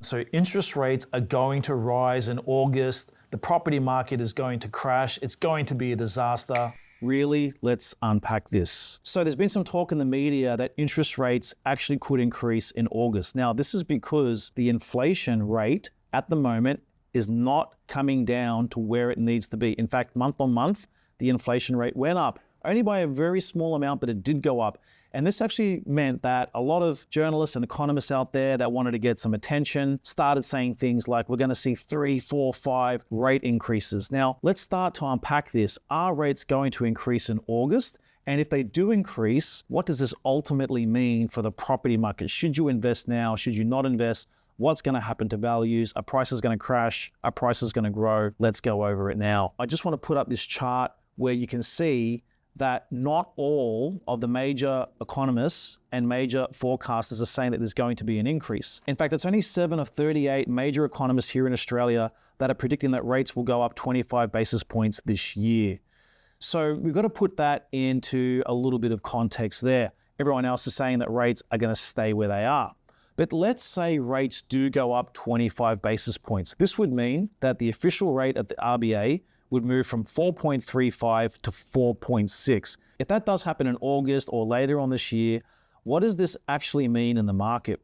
So interest rates are going to rise in August. The property market is going to crash. It's going to be a disaster. Really, let's unpack this. So there's been some talk in the media that interest rates actually could increase in August. Now, this is because the inflation rate at the moment is not coming down to where it needs to be. In fact, month on month, the inflation rate went up, only by a very small amount, but it did go up. And this actually meant that a lot of journalists and economists out there that wanted to get some attention started saying things like, we're going to see 3, 4, 5 rate increases. Now, let's start to unpack this. Are rates going to increase in August? And if they do increase, what does this ultimately mean for the property market? Should you invest now? Should you not invest? What's going to happen to values? Are prices going to crash? Are prices going to grow? Let's go over it now. I just want to put up this chart where you can see that not all of the major economists and major forecasters are saying that there's going to be an increase. In fact, it's only 7 of 38 major economists here in Australia that are predicting that rates will go up 25 basis points this year. So we've got to put that into a little bit of context there. Everyone else is saying that rates are going to stay where they are. But let's say rates do go up 25 basis points. This would mean that the official rate at the RBA would move from 4.35 to 4.6. If that does happen in August or later on this year, what does this actually mean in the market?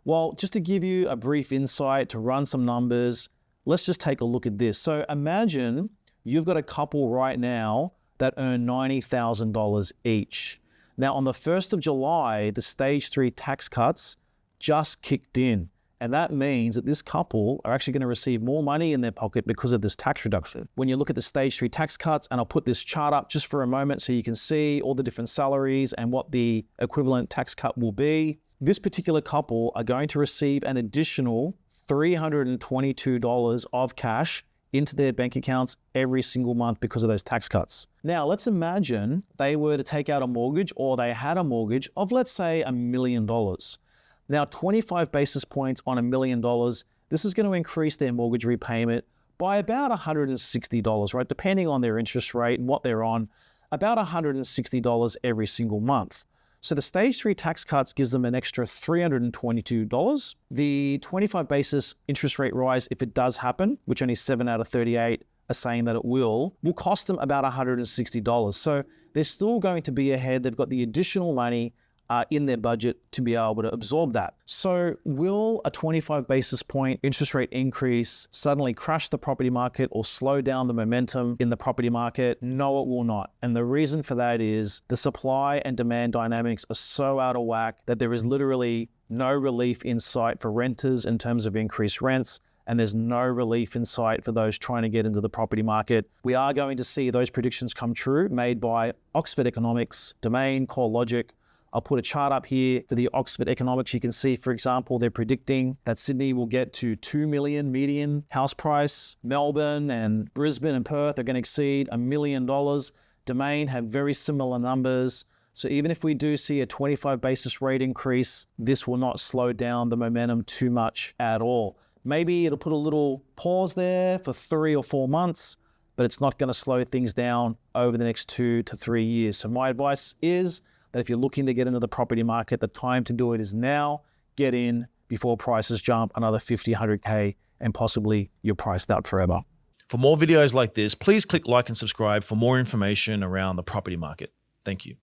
Well, just to give you a brief insight, to run some numbers, let's just take a look at this. So imagine you've got a couple right now that earn $90,000 each. Now, on the 1st of July, the stage 3 tax cuts just kicked in. And that means that this couple are actually going to receive more money in their pocket because of this tax reduction. When you look at the stage 3 tax cuts, and I'll put this chart up just for a moment so you can see all the different salaries and what the equivalent tax cut will be. This particular couple are going to receive an additional $322 of cash into their bank accounts every single month because of those tax cuts. Now, let's imagine they were to take out a mortgage, or they had a mortgage of, let's say, $1 million. Now, 25 basis points on $1 million, this is going to increase their mortgage repayment by about $160, right? Depending on their interest rate and what they're on, about $160 every single month. So the stage 3 tax cuts gives them an extra $322. The 25 basis interest rate rise, if it does happen, which only 7 out of 38 are saying that it will cost them about $160. So they're still going to be ahead. They've got the additional money in their budget to be able to absorb that. So will a 25 basis point interest rate increase suddenly crash the property market or slow down the momentum in the property market? No, it will not. And the reason for that is the supply and demand dynamics are so out of whack that there is literally no relief in sight for renters in terms of increased rents. And there's no relief in sight for those trying to get into the property market. We are going to see those predictions come true, made by Oxford Economics, Domain, CoreLogic. I'll put a chart up here for the Oxford Economics. You can see, for example, they're predicting that Sydney will get to 2 million median house price. Melbourne and Brisbane and Perth are going to exceed $1 million. Domain have very similar numbers. So even if we do see a 25 basis rate increase, this will not slow down the momentum too much at all. Maybe it'll put a little pause there for 3 or 4 months, but it's not going to slow things down over the next 2 to 3 years. So my advice is that if you're looking to get into the property market, the time to do it is now. Get in before prices jump another 50, 100K, and possibly you're priced out forever. For more videos like this, please click like and subscribe for more information around the property market. Thank you.